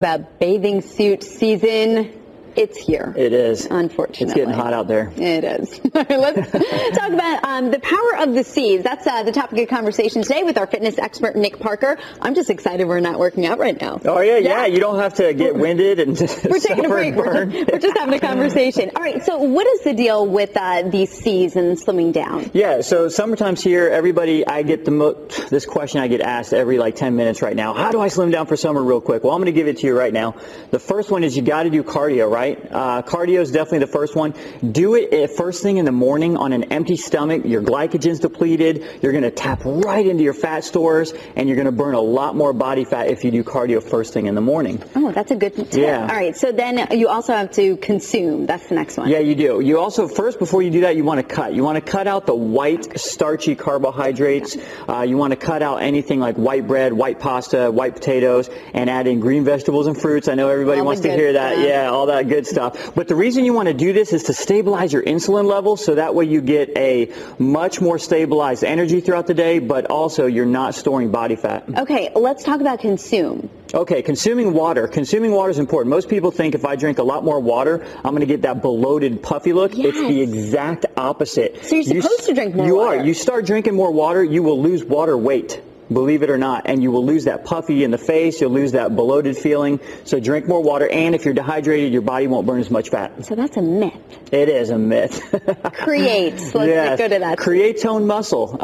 About bathing suit season. It's here. It is. Unfortunately. It's getting hot out there. It is. All right, let's talk about the power of the seas. That's the topic of conversation today with our fitness expert, Nick Parker. I'm just excited we're not working out right now. Oh, yeah. You don't have to get winded and we're taking a break. We're just having a conversation. All right, so what is the deal with these seas and slimming down? Yeah, so summertime's here. Everybody, I get this question I get asked every 10 minutes right now. How do I slim down for summer real quick? Well, I'm going to give it to you right now. The first one is you got to do cardio, right? Cardio is definitely the first one. Do it first thing in the morning on an empty stomach. Your glycogen's depleted. You're going to tap right into your fat stores, and you're going to burn a lot more body fat if you do cardio first thing in the morning. Oh, that's a good tip. Yeah. All right, so then you also have to consume. That's the next one. Yeah, you do. You also, first, before you do that, you want to cut. You want to cut out the white, starchy carbohydrates. You want to cut out anything like white bread, white pasta, white potatoes, and add in green vegetables and fruits. I know everybody wants to hear that. Yeah, all that good stuff. But the reason you want to do this is to stabilize your insulin level, so that way you get a much more stabilized energy throughout the day, but also you're not storing body fat. Okay, let's talk about consume. Okay, consuming water. Consuming water is important. Most people think if I drink a lot more water, I'm going to get that bloated, puffy look. Yes. It's the exact opposite. So you're supposed to drink more water. You are. You start drinking more water, you will lose water weight. Believe it or not, and you will lose that puffy in the face, you'll lose that bloated feeling. So drink more water, and if you're dehydrated, your body won't burn as much fat. So that's a myth. It is a myth. Creates. Let's go to that. Create tone muscle.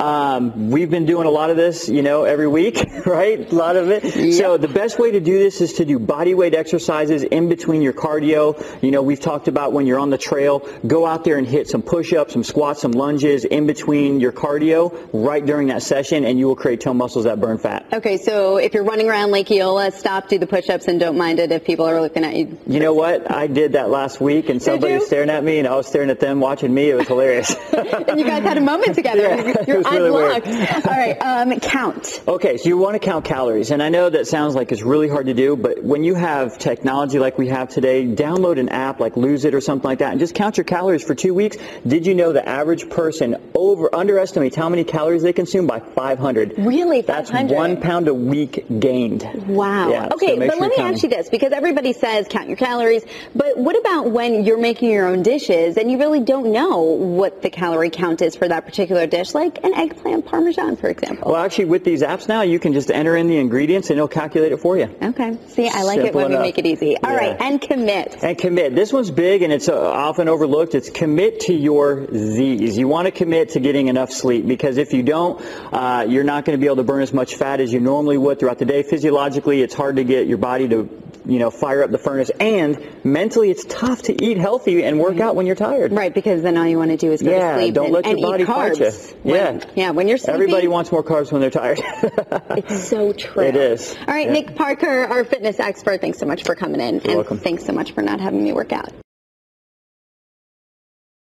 We've been doing a lot of this, every week, right? A lot of it. Yep. So the best way to do this is to do body weight exercises in between your cardio. We've talked about when you're on the trail, go out there and hit some push-ups, some squats, some lunges in between your cardio right during that session, and you will create tone muscles that burn fat. Okay, so if you're running around Lake Eola, stop, do the push-ups, and don't mind it if people are looking at you. You know what? I did that last week, and somebody was staring at me, and I was staring at them watching me. It was hilarious. And you guys had a moment together. Yeah, Your eyes really locked. weird. All right, count. Okay, so you want to count calories, and I know that sounds like it's really hard to do, but when you have technology like we have today, download an app like Lose It or something like that, and just count your calories for 2 weeks. Did you know the average person underestimates how many calories they consume by 500? Really, 500? That's 1 pound a week gained. Wow. Yeah, okay, so but let me ask you this, because everybody says count your calories, but what about when you're making your own dishes and you really don't know what the calorie count is for that particular dish, like an eggplant parmesan, for example? Well, actually, with these apps now, you can just enter in the ingredients and it'll calculate it for you. Okay. See, I like it when we make it easy. All right, and commit. And commit. This one's big and it's often overlooked. It's commit to your Z's. You want to commit to getting enough sleep, because if you don't, you're not going to be able to burn as much fat as you normally would throughout the day. Physiologically, it's hard to get your body to fire up the furnace, and mentally it's tough to eat healthy and work out when you're tired. Right, because then all you want to do is go to sleep don't let your body eat carbs. Fight you. When you're sleeping. Everybody wants more carbs when they're tired. It's so true. It is. All right, Nick Parker, our fitness expert, thanks so much for coming in. You're welcome. Thanks so much for not having me work out.